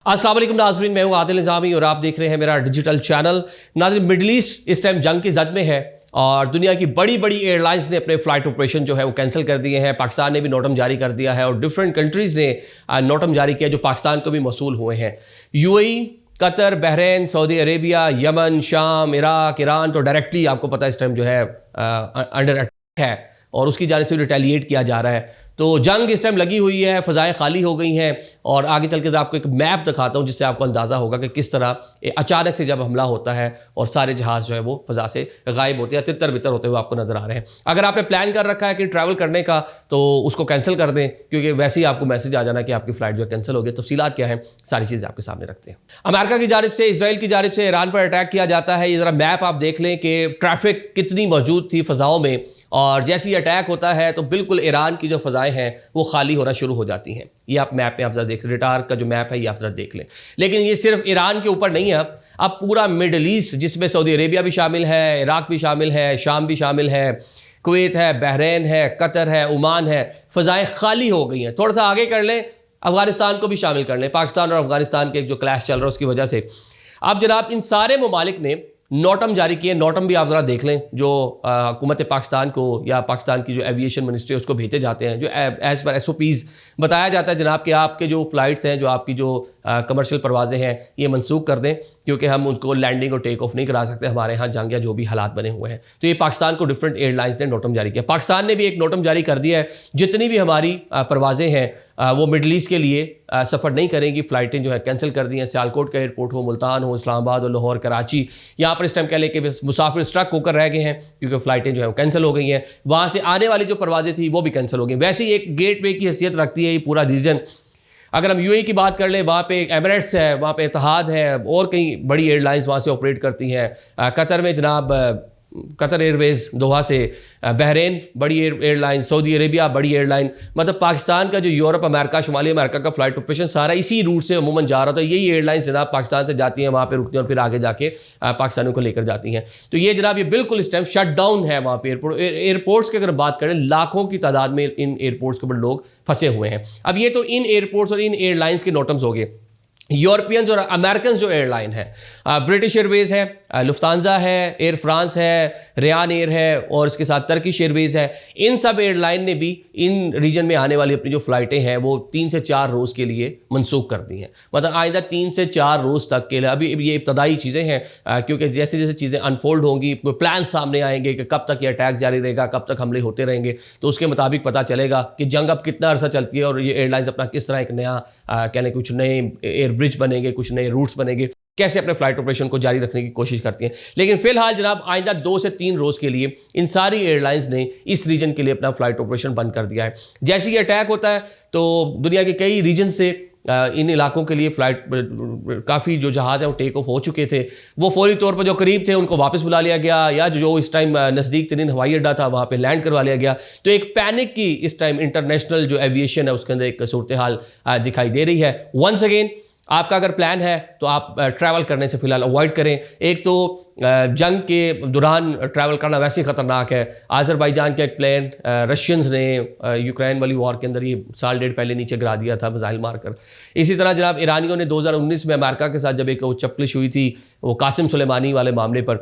अस्सलाम वालेकुम नाज़रीन, मैं हूं आदिल निज़ामी और आप देख रहे हैं मेरा डिजिटल चैनल। नाज़रीन, मिडल ईस्ट इस टाइम जंग की जद में है और दुनिया की बड़ी बड़ी एयरलाइंस ने अपने फ़्लाइट ऑपरेशन जो है वो कैंसिल कर दिए हैं। पाकिस्तान ने भी नोटम जारी कर दिया है और डिफरेंट कंट्रीज़ ने नोटम जारी किया जो पाकिस्तान को भी मौसूल हुए हैं। UAE, Qatar, Bahrain, Saudi Arabia, Yemen, शाम, इराक, ईरान तो डायरेक्टली आपको पता है इस टाइम जो है अंडर अटैक है और उसकी जानिब से रिटेलिएट किया जा रहा है। तो जंग इस टाइम लगी हुई है, फ़ज़ाएँ खाली हो गई हैं और आगे चल के आपको एक मैप दिखाता हूँ जिससे आपको अंदाज़ा होगा कि किस तरह अचानक से जब हमला होता है और सारे जहाज़ जो है वो फ़ज़ा से गायब होते हैं, तितर बितर होते हुए आपको नज़र आ रहे हैं। अगर आपने प्लान कर रखा है कि ट्रैवल करने का तो उसको कैंसिल कर दें, क्योंकि वैसे ही आपको मैसेज आ जाना कि आपकी फ़्लाइट जो है कैंसिल हो गई। तफ़सीलात क्या है, सारी चीज़ें आपके सामने रखते हैं। अमेरिका की जानिब से, इसराइल की जानिब से ईरान पर अटैक किया जाता है। ये ज़रा मैप आप देख लें कि ट्रैफिक कितनी मौजूद थी फ़ज़ाओं में और जैसे ही अटैक होता है तो बिल्कुल ईरान की जो फ़ज़ाएँ हैं वो खाली होना शुरू हो जाती हैं। ये आप मैप में आप ज़रा देख, रडार का जो मैप है ये आप ज़रा देख लें। लेकिन ये सिर्फ ईरान के ऊपर नहीं है, अब पूरा मिडल ईस्ट जिसमें सऊदी अरेबिया भी शामिल है, इराक भी शामिल है, शाम भी शामिल है, कुवैत है, बहरीन है, कतर है, ओमान है, फ़ज़ाएँ खाली हो गई हैं। थोड़ा सा आगे कर लें, अफ़गानिस्तान को भी शामिल कर लें। पाकिस्तान और अफ़गानिस्तान के जो क्लैश चल रहा है उसकी वजह से अब जनाब इन सारे ममालिक ने नोटम जारी किए। नोटम भी आप ज़रा देख लें जो हुकूमत पाकिस्तान को या पाकिस्तान की जो एविएशन मिनिस्ट्री है उसको भेजे जाते हैं, जो एज़ पर SOPs बताया जाता है जनाब कि आपके जो फ़्लाइट्स हैं, जो आपकी जो कमर्शियल परवाज़ें हैं ये मनसूख कर दें क्योंकि हम उनको लैंडिंग और टेक ऑफ नहीं करा सकते, हमारे यहाँ जंग या जो भी हालात बने हुए हैं। तो ये पाकिस्तान को डिफरेंट एयरलाइंस ने नोटम जारी किया। पाकिस्तान ने भी एक नोटम जारी कर दिया है, जितनी भी हमारी परवाज़ें हैं वो मिडल ईस्ट के लिए सफ़र नहीं करेंगी, फ़्लाइटें जो है कैंसिल कर दी हैं। सियालकोट का एयरपोर्ट हो, मुल्तान हो, इस्लामाबाद और लाहौर, कराची, यहाँ पर इस टाइम कह लें कि मुसाफिर स्ट्रक होकर रह गए हैं क्योंकि फ़्लाइटें जो है वो कैंसिल हो गई हैं। वहाँ से आने वाली जो परवाज़ें थी वो भी कैंसिल हो गई। वैसे ही एक गेट वे की हैसियत रखती है ये पूरा रीजन। अगर हम UAE की बात कर लें, वहाँ पे एमिरेट्स है, वहाँ पे इत्तेहाद है और कई बड़ी एयरलाइंस वहाँ से ऑपरेट करती हैं। कतर में जनाब कतर एयरवेज़ दोहा से, बहरीन बड़ी एयरलाइन, सऊदी अरेबिया बड़ी एयरलाइन, मतलब पाकिस्तान का जो यूरोप, अमेरिका, शुमाली अमेरिका का फ़्लाइट ऑपरेशन सारा इसी रूट से अमूमन जा रहा था। यही एयरलाइंस जनाब पाकिस्तान से जाती हैं, वहाँ पे रुकती हैं और फिर आगे जाके पाकिस्तानियों को लेकर जाती हैं। तो ये जनाब ये बिल्कुल इस टाइम शट डाउन है वहाँ पे एयरपोर्ट्स की अगर बात करें, लाखों की तादाद में इन एयरपोर्ट्स के ऊपर लोग फंसे हुए हैं। अब ये तो इन एयरपोर्ट्स और इन एयरलाइंस के नोटम्स हो गए। यूरोपियंस और अमेरिकन जो एयरलाइन है, ब्रिटिश एयरवेज़ है, लुफ्तांजा है, एयर फ्रांस है, रियान एयर है और इसके साथ टर्किश एयरवेज़ है। इन सब एयरलाइन ने भी इन रीजन में आने वाली अपनी जो फ़्लाइटें हैं वो 3 से 4 रोज़ के लिए मनसूख कर दी हैं। मतलब आइंदा 3 से 4 रोज़ तक के लिए, अभी ये इब्तदाई चीज़ें हैं क्योंकि जैसे जैसे चीज़ें अनफोल्ड होंगी, प्लान सामने आएंगे कि कब तक ये अटैक जारी रहेगा, कब तक हमले होते रहेंगे, तो उसके मुताबिक पता चलेगा कि जंग अब कितना अरसा चलती है और ये एयरलाइंस अपना किस तरह एक नया कहने कुछ नए एयर ब्रिज बनेंगे, कुछ नए रूट्स बनेंगे, कैसे अपने फ्लाइट ऑपरेशन को जारी रखने की कोशिश करती हैं। लेकिन फिलहाल जनाब आइंदा 2 से 3 रोज़ के लिए इन सारी एयरलाइंस ने इस रीजन के लिए अपना फ्लाइट ऑपरेशन बंद कर दिया है। जैसे ही अटैक होता है तो दुनिया के कई रीजन से इन इलाकों के लिए फ़्लाइट काफ़ी जो जहाज़ है वो टेक ऑफ हो चुके थे, वो फौरी तौर पर जो करीब थे उनको वापस बुला लिया गया या जो इस टाइम नज़दीक तरीन हवाई अड्डा था वहाँ पे लैंड करवा लिया गया। तो एक पैनिक की इस टाइम इंटरनेशनल जो एविएशन है उसके अंदर एक सूरत हाल दिखाई दे रही है। वंस अगेन आपका अगर प्लान है तो आप ट्रैवल करने से फ़िलहाल अवॉइड करें। एक तो जंग के दौरान ट्रैवल करना वैसे ही ख़तरनाक है। आज़रबाईजान का एक प्लेन रशियंस ने यूक्रेन वाली वॉर के अंदर ये साल डेढ़ पहले नीचे गिरा दिया था मिसाइल मारकर। इसी तरह जनाब ईरानियों ने 2019 में अमेरिका के साथ जब एक चपलिश हुई थी वो कासिम सुलेमानी वाले मामले पर,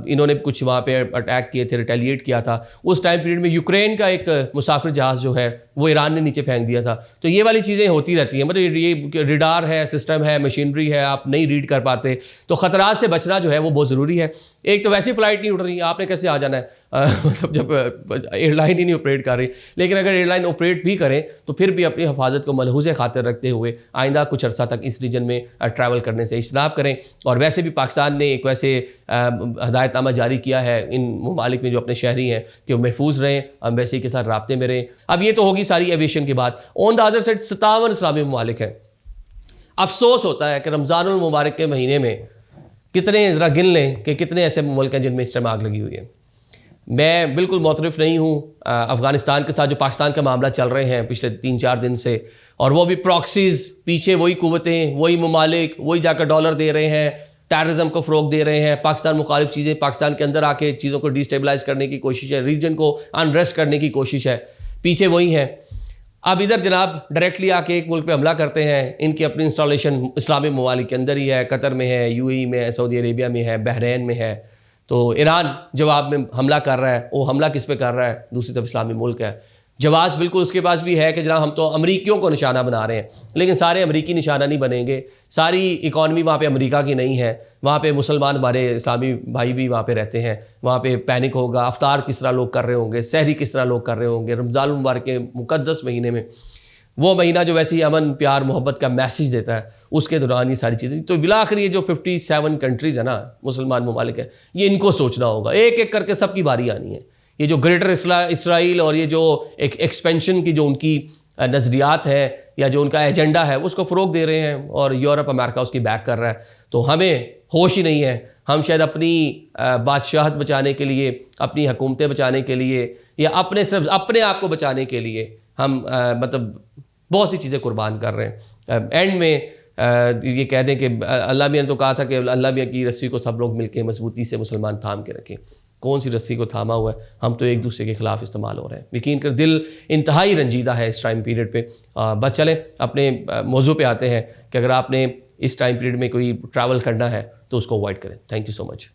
इन्होंने कुछ वहाँ पे अटैक किए थे, रिटेलिएट किया था। उस टाइम पीरियड में यूक्रेन का एक मुसाफिर जहाज़ जो है वो ईरान ने नीचे फेंक दिया था। तो ये वाली चीज़ें होती रहती हैं, मतलब ये रडार है, सिस्टम है, मशीनरी है, आप नहीं रीड कर पाते। तो ख़तरात से बचना जो है वो बहुत ज़रूरी है। एक तो वैसी फ़्लाइट नहीं उड़ रही, आपने कैसे आ जाना है मतलब जब एयरलाइन ही नहीं ऑपरेट कर रही। लेकिन अगर एयरलाइन ऑपरेट भी करें तो फिर भी अपनी हिफाजत को मलहूज़ खातिर रखते हुए आइंदा कुछ अर्सा तक इस रीजन में ट्रैवल करने से इज्तनाब करें। और वैसे भी पाकिस्तान ने एक वैसे हदायतनामा जारी किया है इन ममालिक में जो अपने शहरी हैं कि वो महफूज रहें, एम्बेसी के साथ राब्ते में रहें। अब ये तो होगी सारी एविएशन की बात। ऑन द अदर साइड 57 इस्लामी ममालिक हैं। अफसोस होता है कि रमज़ानुल मुबारक के महीने में कितने, ज़रा गिन लें कि कितने ऐसे मुल्क हैं जिनमें इस टाइम आग लगी हुई है। मैं बिल्कुल मुतरफ़ नहीं हूँ अफ़गानिस्तान के साथ जो पाकिस्तान का मामला चल रहे हैं पिछले 3-4 दिन से, और वो भी प्रॉक्सीज़, पीछे वही कुव्वतें, वही ममालिक, वही जाकर डॉलर दे रहे हैं, टेररिज्म को फ़रोग दे रहे हैं, पाकिस्तान मुखालिफ चीज़ें पाकिस्तान के अंदर आके चीज़ों को डिस्टेबलाइज़ करने की कोशिश है, रीजन को अनरेस्ट करने की कोशिश है, पीछे वही हैं। अब इधर जनाब डायरेक्टली आके एक मुल्क पे हमला करते हैं। इनकी अपनी इंस्टॉलेशन इस्लामी ममालिक के अंदर ही है, कतर में है, यूएई में है, सऊदी अरेबिया में है, बहरीन में है। तो ईरान जवाब में हमला कर रहा है। वो हमला किस पे कर रहा है? दूसरी तरफ इस्लामी मुल्क है। जवाब बिल्कुल उसके पास भी है कि जनाब हम तो अमरीकियों को निशाना बना रहे हैं, लेकिन सारे अमरीकी निशाना नहीं बनेंगे। सारी इकॉनमी वहाँ पे अमेरिका की नहीं है। वहाँ पे मुसलमान हमारे इस्लामी भाई भी वहाँ पे रहते हैं। वहाँ पे पैनिक होगा, अफ्तार किस तरह लोग कर रहे होंगे, सहरी किस तरह लोग कर रहे होंगे रमज़ान मुबारक के मुक़द्दस महीने में। वो महीना जो वैसे ही अमन प्यार मोहब्बत का मैसेज देता है, उसके दौरान ये सारी चीज़ें। तो बिला आखिर ये जो 57 कंट्रीज़ है ना, मुसलमान ममालिक है, ये इनको सोचना होगा। एक एक करके सबकी बारी आनी है। ये जो ग्रेटर इसराइल और ये जो एक एक्सपेंशन की जो उनकी नज़रियात है या जो उनका एजेंडा है, उसको फ़रोग दे रहे हैं और यूरोप अमेरिका उसकी बैक कर रहा है। तो हमें होश ही नहीं है। हम शायद अपनी बादशाहत बचाने के लिए, अपनी हुकूमतें बचाने के लिए या सिर्फ अपने आप को बचाने के लिए हम मतलब बहुत सी चीज़ें कुर्बान कर रहे हैं। एंड में ये कह दें कि अल्लाह मियाँ ने तो कहा था कि अल्लाह मियाँ की रस्सी को सब लोग मिलकर मजबूती से मुसलमान थाम के रखें। कौन सी रस्सी को थामा हुआ है? हम तो एक दूसरे के खिलाफ इस्तेमाल हो रहे हैं। यकीन कर दिल इंतहाई रंजीदा है इस टाइम पीरियड पे। बस चलें अपने मौजू पे आते हैं कि अगर आपने इस टाइम पीरियड में कोई ट्रैवल करना है तो उसको अवॉइड करें। Thank you so much.